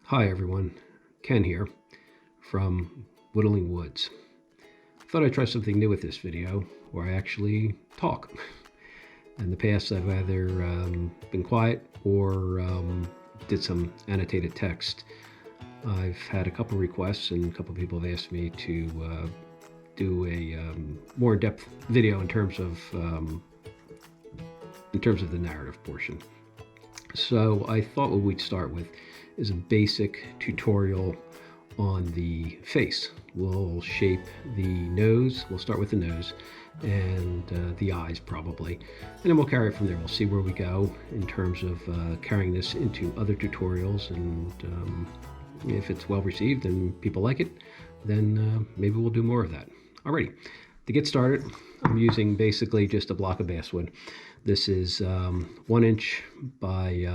Hi everyone, Ken here from Whittling Woods. Thought I'd try something new with this video where I actually talk. In the past I've either been quiet or did some annotated text. I've had a couple requests and a couple people have asked me to do a more in-depth video in terms of the narrative portion. So I thought what we'd start with is a basic tutorial on the face. We'll shape the nose, we'll start with the nose and the eyes probably, and then we'll carry it from there. We'll see where we go in terms of carrying this into other tutorials, and if it's well received and people like it, then maybe we'll do more of that. Alrighty, to get started, I'm using basically just a block of basswood. This is 1 inch by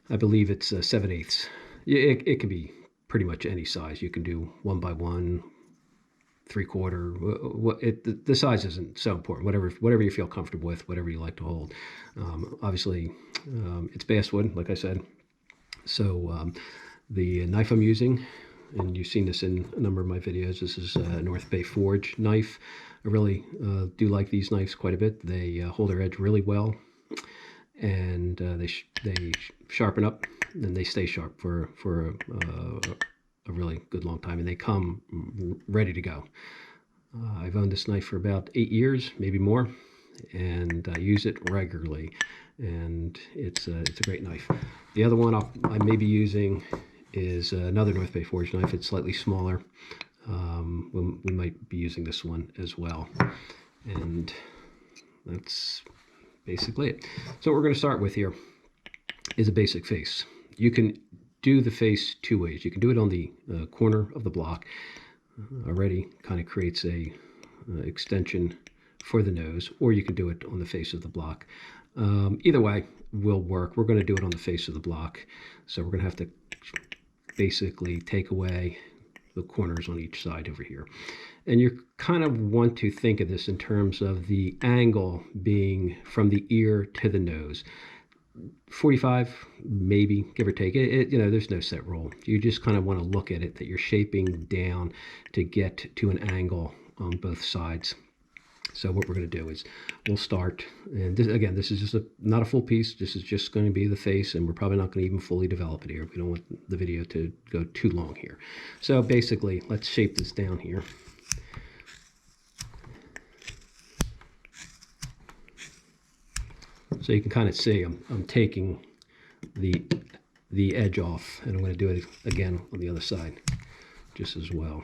I believe it's 7/8. It can be pretty much any size. You can do 1 by 1, 3/4. The size isn't so important. Whatever you feel comfortable with, whatever you like to hold. Obviously, it's basswood, like I said. So the knife I'm using, and you've seen this in a number of my videos, this is a North Bay Forge knife. I really do like these knives quite a bit. They hold their edge really well, and they sharpen up and they stay sharp for a really good long time, and they come ready to go. I've owned this knife for about 8 years, maybe more, and I use it regularly, and it's a great knife. The other one I may be using is another North Bay Forge knife. It's slightly smaller. We might be using this one as well, and that's basically it. So what we're going to start with here is a basic face. You can do the face two ways. You can do it on the corner of the block. Already kind of creates a extension for the nose, or you can do it on the face of the block. Either way will work. We're going to do it on the face of the block, so we're going to have to basically take away the corners on each side over here. And you kind of want to think of this in terms of the angle being from the ear to the nose. 45, maybe, give or take. You know, there's no set rule. You just kind of want to look at it that you're shaping down to get to an angle on both sides. So what we're going to do is we'll start, and this is just not a full piece. This is just going to be the face, and we're probably not going to even fully develop it here. We don't want the video to go too long here. So basically, let's shape this down here. So you can kind of see I'm taking the edge off, and I'm going to do it again on the other side just as well.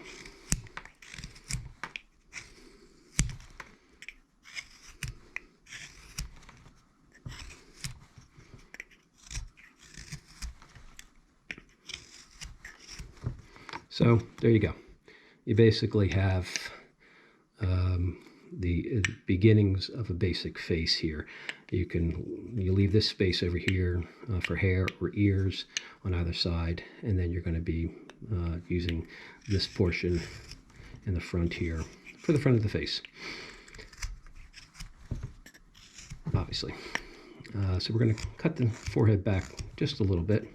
So there you go. You basically have the beginnings of a basic face here. You leave this space over here for hair or ears on either side, and then you're going to be using this portion in the front here for the front of the face, obviously. So we're going to cut the forehead back just a little bit.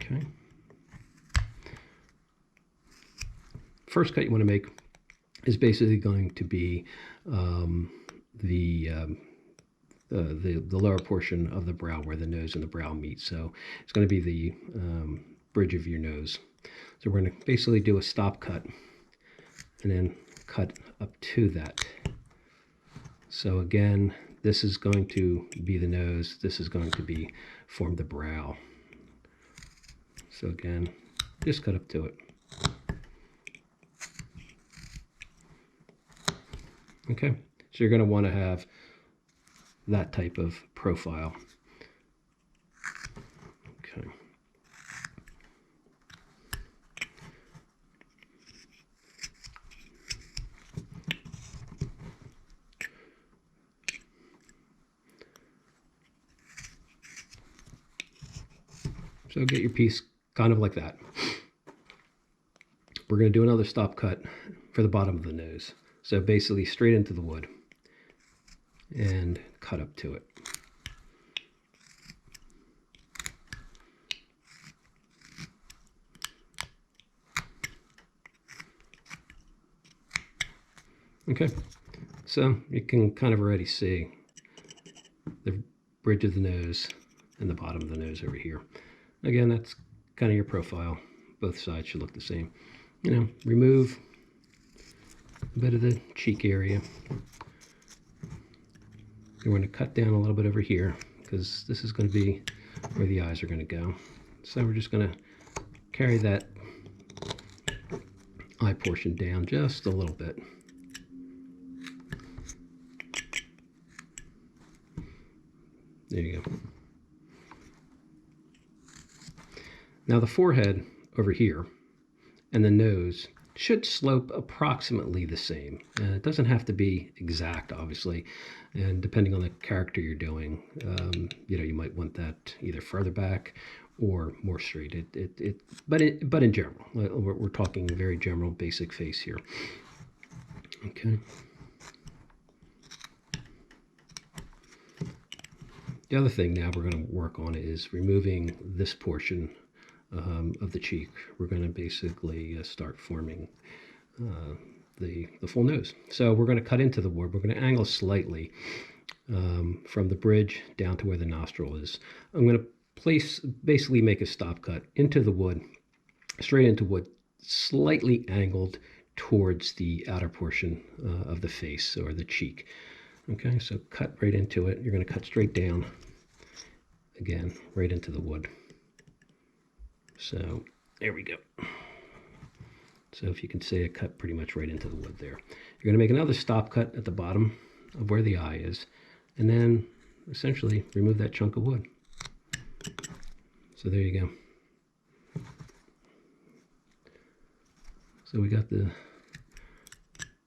Okay. First cut you want to make is basically going to be the lower portion of the brow, where the nose and the brow meet. So it's going to be the bridge of your nose. So we're going to basically do a stop cut and then cut up to that. So again, this is going to be the nose. This is going to form the brow. So again, just cut up to it. Okay, so you're going to want to have that type of profile. Okay. So get your piece kind of like that. We're going to do another stop cut for the bottom of the nose. So basically straight into the wood and cut up to it. Okay, so you can kind of already see the bridge of the nose and the bottom of the nose over here. Again, that's kind of your profile. Both sides should look the same. You know, remove a bit of the cheek area. We're going to cut down a little bit over here because this is going to be where the eyes are going to go. So we're just going to carry that eye portion down just a little bit. There you go. Now the forehead over here and the nose should slope approximately the same. It doesn't have to be exact, obviously, and depending on the character you're doing, you know, you might want that either further back or more straight. But in general, we're talking very general, basic face here. Okay. The other thing now we're going to work on is removing this portion of the cheek. We're going to basically start forming the full nose. So we're going to cut into the wood. We're going to angle slightly from the bridge down to where the nostril is. I'm going to basically make a stop cut into the wood, straight into wood, slightly angled towards the outer portion of the face or the cheek. Okay, so cut right into it. You're going to cut straight down, again, right into the wood. So there we go. So if you can see, it cut pretty much right into the wood there. You're going to make another stop cut at the bottom of where the eye is, and then essentially remove that chunk of wood. So there you go. So we got the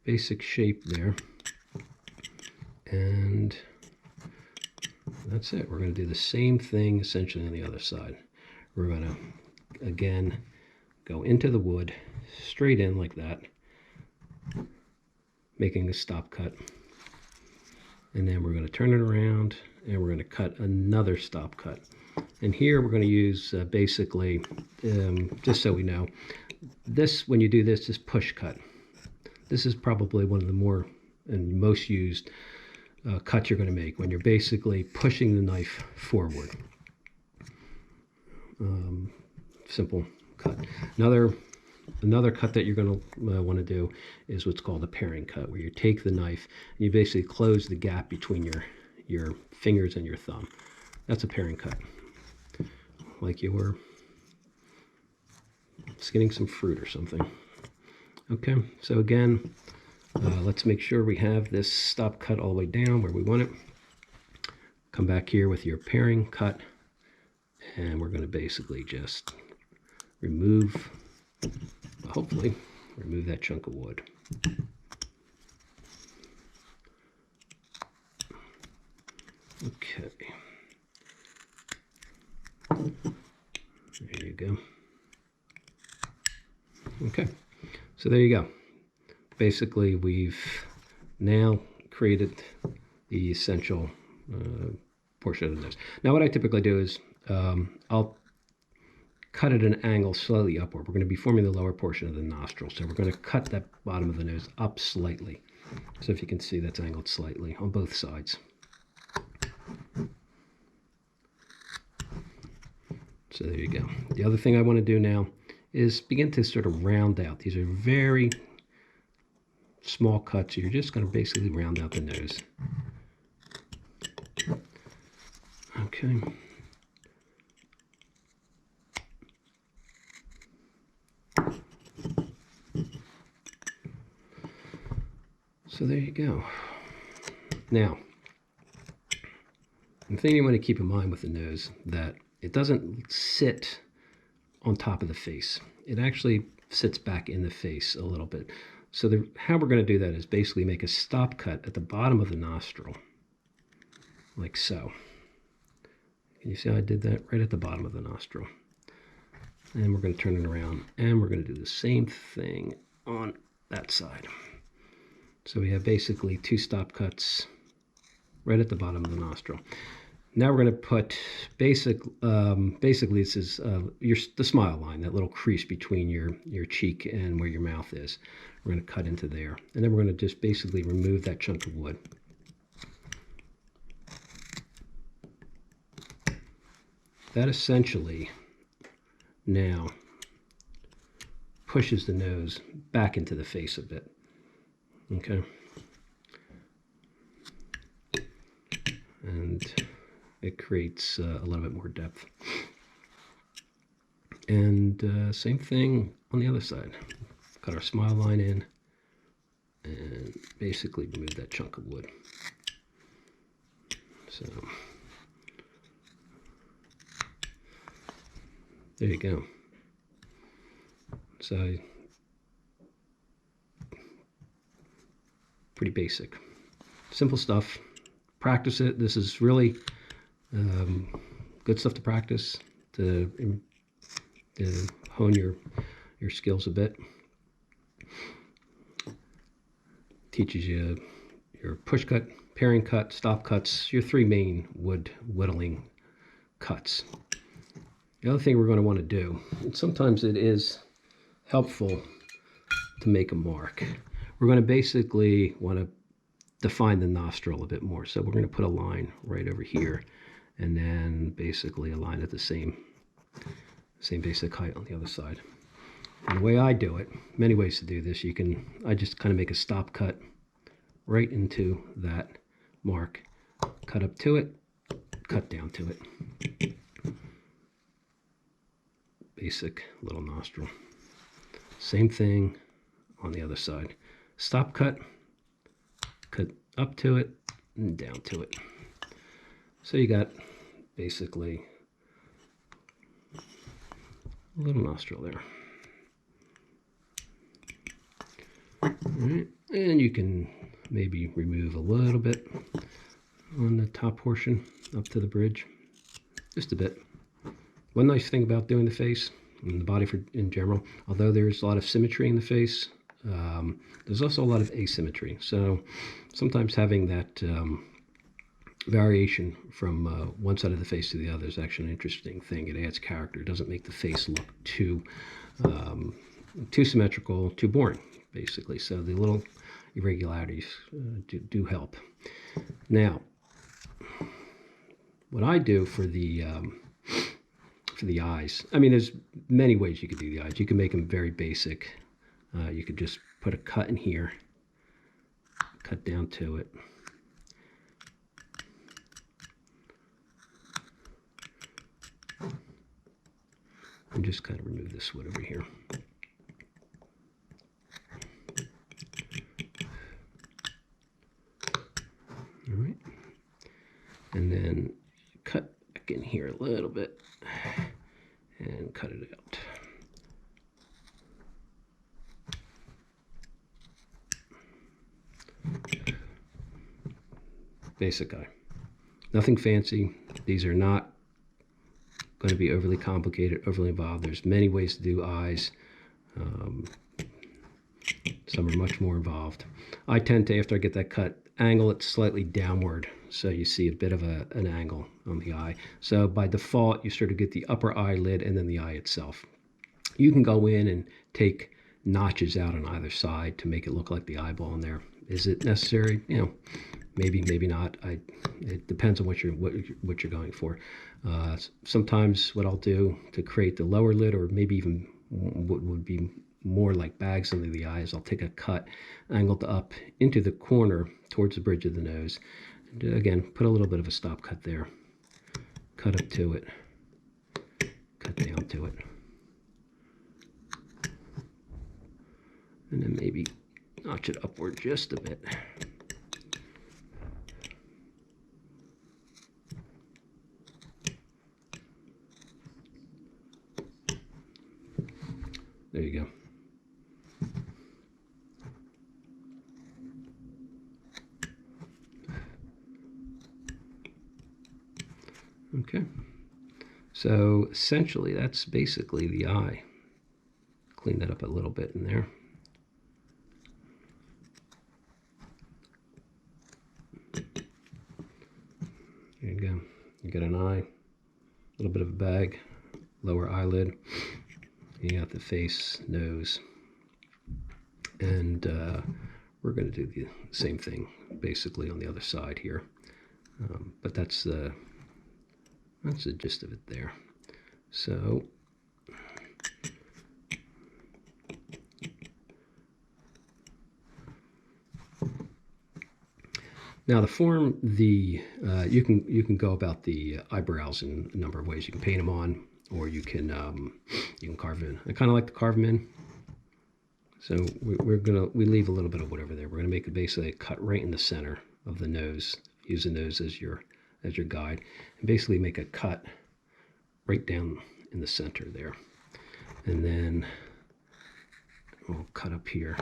basic shape there. And that's it. We're going to do the same thing essentially on the other side. We're going to, again, go into the wood, straight in like that, making a stop cut. And then we're going to turn it around, and we're going to cut another stop cut. And here we're going to use basically, just so we know, this, when you do this, is push cut. This is probably one of the more and most used cut you're going to make when you're basically pushing the knife forward. Simple cut. Another cut that you're going to want to do is what's called a paring cut, where you take the knife and you basically close the gap between your fingers and your thumb. That's a paring cut, like you were skinning some fruit or something. Okay, so again, let's make sure we have this stop cut all the way down where we want it. Come back here with your paring cut, and we're going to basically just remove, hopefully, remove that chunk of wood. Okay. There you go. Okay, so there you go. Basically, we've now created the essential portion of the nose. Now, what I typically do is I'll cut at an angle slightly upward. We're going to be forming the lower portion of the nostril, so we're going to cut that bottom of the nose up slightly. So if you can see, that's angled slightly on both sides. So there you go. The other thing I want to do now is begin to sort of round out. These are very small cuts. So you're just going to basically round out the nose. Okay. So there you go. Now, the thing you want to keep in mind with the nose, that it doesn't sit on top of the face. It actually sits back in the face a little bit. So how we're going to do that is basically make a stop cut at the bottom of the nostril, like so. Can you see how I did that? Right at the bottom of the nostril. And we're going to turn it around, and we're going to do the same thing on that side. So we have basically two stop cuts right at the bottom of the nostril. Now we're going to put basically this is the smile line, that little crease between your cheek and where your mouth is. We're going to cut into there, and then we're going to just basically remove that chunk of wood. That essentially now pushes the nose back into the face a bit. Okay. And it creates a little bit more depth. And same thing on the other side. Cut our smile line in and basically remove that chunk of wood. So there you go. So pretty basic. Simple stuff. Practice it. This is really good stuff to practice, to hone your skills a bit. Teaches you your push cut, paring cut, stop cuts, your three main wood whittling cuts. The other thing we're going to want to do, and sometimes it is helpful to make a mark. We're going to basically want to define the nostril a bit more. So we're going to put a line right over here, and then basically a line at the same basic height on the other side. And the way I do it, many ways to do this. I just kind of make a stop cut right into that mark, cut up to it, cut down to it. Basic little nostril. Same thing on the other side. Stop cut, cut up to it and down to it. So you got basically a little nostril there. All right. And you can maybe remove a little bit on the top portion up to the bridge, just a bit. One nice thing about doing the face and the body in general, although there's a lot of symmetry in the face, there's also a lot of asymmetry. So sometimes having that variation from one side of the face to the other is actually an interesting thing. It adds character. It doesn't make the face look too symmetrical, too boring, basically. So the little irregularities do help. Now, what I do for the eyes, I mean, there's many ways you could do the eyes. You can make them very basic. You could just put a cut in here, cut down to it. And just kind of remove this wood over here. All right. And then cut back in here a little bit and cut it out. Basic eye. Nothing fancy. These are not going to be overly complicated, overly involved. There's many ways to do eyes. Some are much more involved. I tend to, after I get that cut, angle it slightly downward so you see a bit of an angle on the eye. So by default, you sort of get the upper eyelid and then the eye itself. You can go in and take notches out on either side to make it look like the eyeball in there. Is it necessary? You know, maybe, maybe not. It depends on what you're going for. Sometimes what I'll do to create the lower lid, or maybe even what would be more like bags under the eyes, I'll take a cut angled up into the corner towards the bridge of the nose. And again, put a little bit of a stop cut there. Cut up to it. Cut down to it. And then maybe notch it upward just a bit. There you go. Okay. So essentially that's basically the eye. Clean that up a little bit in there. There you go. You got an eye, a little bit of a bag, lower eyelid. You got the face, nose, and we're going to do the same thing basically on the other side here. But that's the gist of it there. So now to form the you can go about the eyebrows in a number of ways. You can paint them on, or you can carve in. I kind of like to carve them in. So we leave a little bit of whatever there. We're gonna make it basically a cut right in the center of the nose. Use the nose as your guide, and basically make a cut right down in the center there. And then we'll cut up here.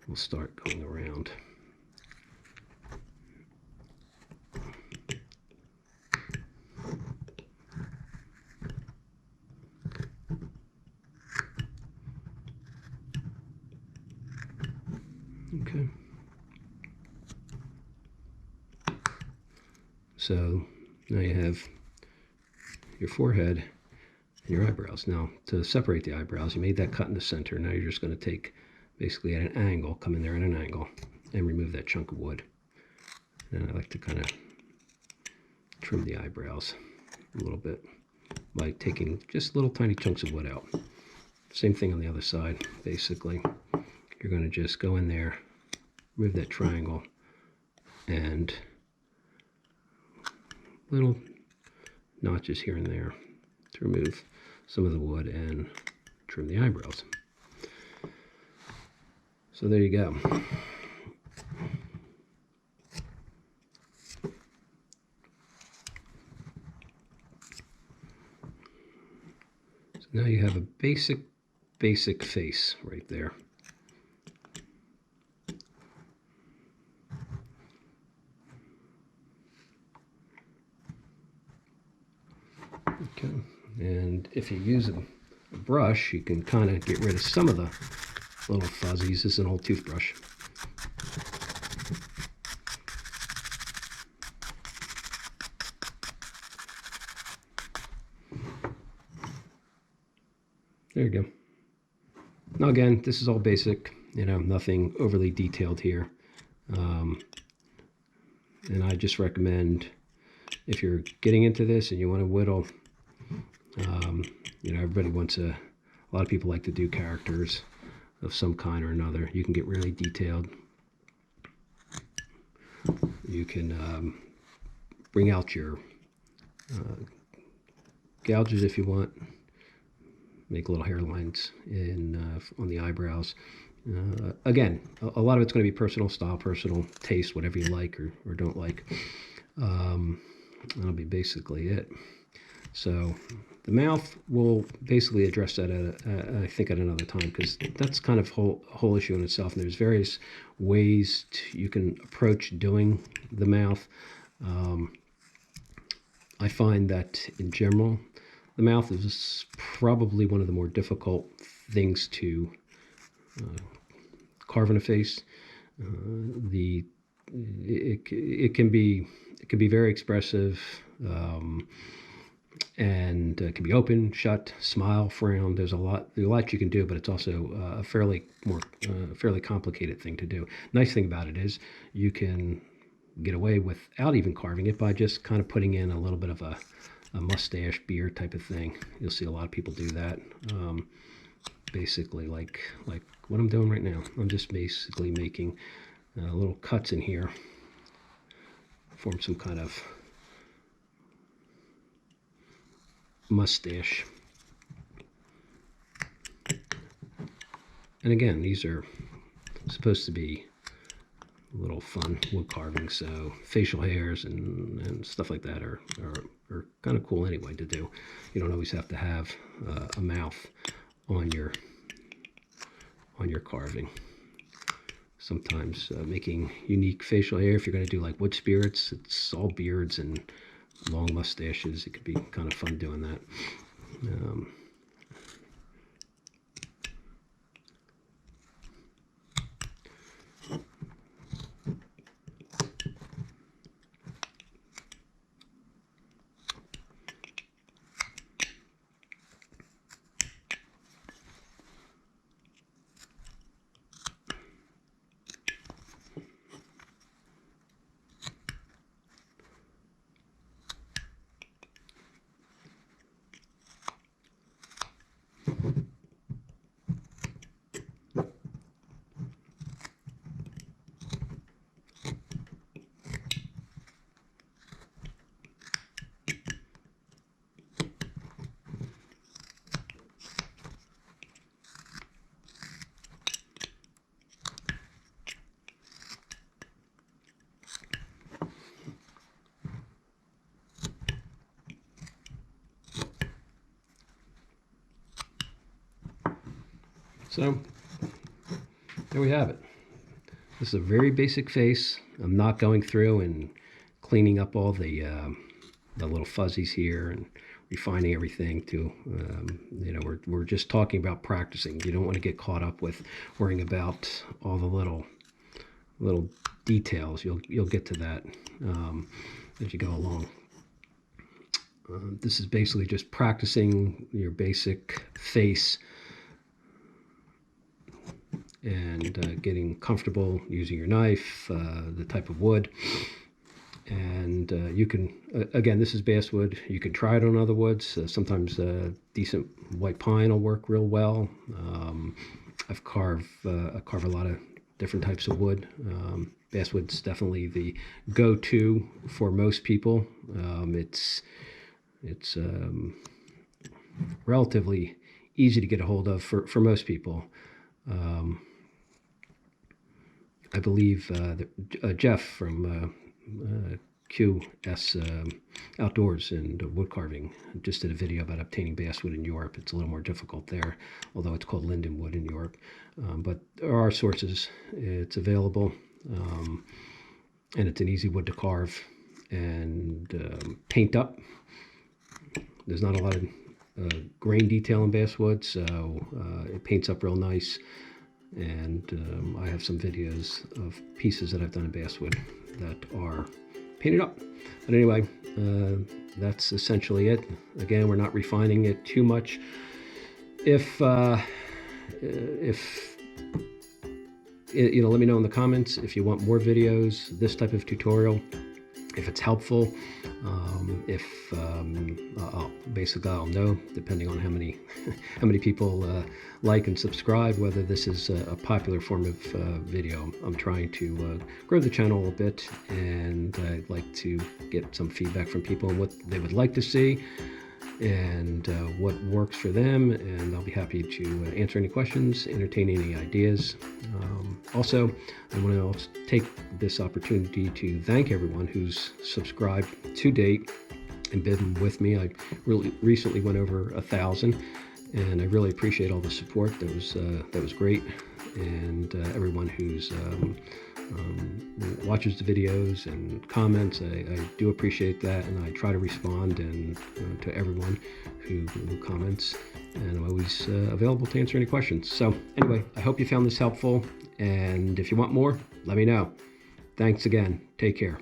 We'll start going around. Okay. So now you have your forehead and your eyebrows. Now to separate the eyebrows, you made that cut in the center. Now you're just going to take basically at an angle, come in there at an angle, and remove that chunk of wood. And I like to kind of trim the eyebrows a little bit by taking just little tiny chunks of wood out. Same thing on the other side. Basically, you're going to just go in there, remove that triangle, and little notches here and there to remove some of the wood and trim the eyebrows. So there you go. So now you have a basic face right there. Okay, and if you use a brush, you can kind of get rid of some of the little fuzzies. This is an old toothbrush. There you go. Now again, this is all basic, nothing overly detailed here. And I just recommend, if you're getting into this and you want to whittle, everybody wants a lot of people like to do characters of some kind or another. You can get really detailed. You can bring out your gouges if you want. Make little hairlines on the eyebrows. Again, a lot of it's going to be personal style, personal taste, whatever you like or don't like. That'll be basically it. So the mouth, will basically address that I think at another time, because that's kind of whole issue in itself. And there's various ways you can approach doing the mouth. I find that in general, the mouth is probably one of the more difficult things to carve in a face. It can be very expressive, and it can be open, shut, smile, frown. There's a lot you can do, but it's also a fairly complicated thing to do. Nice thing about it is you can get away without even carving it by just kind of putting in a little bit of a mustache, beard type of thing. You'll see a lot of people do that. Basically, like what I'm doing right now. I'm just basically making little cuts in here, form some kind of mustache. And again, these are supposed to be a little fun wood carving, so facial hairs and stuff like that are kind of cool anyway to do. You don't always have to have a mouth on your carving. Sometimes making unique facial hair, if you're going to do like wood spirits, it's all beards and long mustaches. It could be kind of fun doing that. So there we have it. This is a very basic face. I'm not going through and cleaning up all the little fuzzies here and refining everything to, you know, we're just talking about practicing. You don't want to get caught up with worrying about all the little details. You'll get to that as you go along. This is basically just practicing your basic face and getting comfortable using your knife, the type of wood. And you can, again, this is basswood. You can try it on other woods. Sometimes decent white pine will work real well. I carve a lot of different types of wood. Basswood's definitely the go-to for most people. It's relatively easy to get a hold of for most people. I believe that Jeff from QS Outdoors and wood carving just did a video about obtaining basswood in Europe. It's a little more difficult there, although it's called lindenwood in Europe. But there are sources. It's available, and it's an easy wood to carve and paint up. There's not a lot of grain detail in basswood, so it paints up real nice. And I have some videos of pieces that I've done in basswood that are painted up. But anyway, that's essentially it. Again, we're not refining it too much. If you know, let me know in the comments if you want more videos, this type of tutorial, if it's helpful. Basically I'll know, depending on how many people like and subscribe, whether this is a popular form of video. I'm trying to grow the channel a bit, and I'd like to get some feedback from people on what they would like to see and what works for them, and I'll be happy to answer any questions, entertain any ideas. Also, I want to take this opportunity to thank everyone who's subscribed to date and been with me. I really recently went over 1,000, and I really appreciate all the support. That was great, and everyone who's watches the videos and comments, I do appreciate that, and I try to respond and to everyone who comments, and I'm always available to answer any questions. So anyway, I hope you found this helpful, and if you want more, let me know. Thanks again. Take care.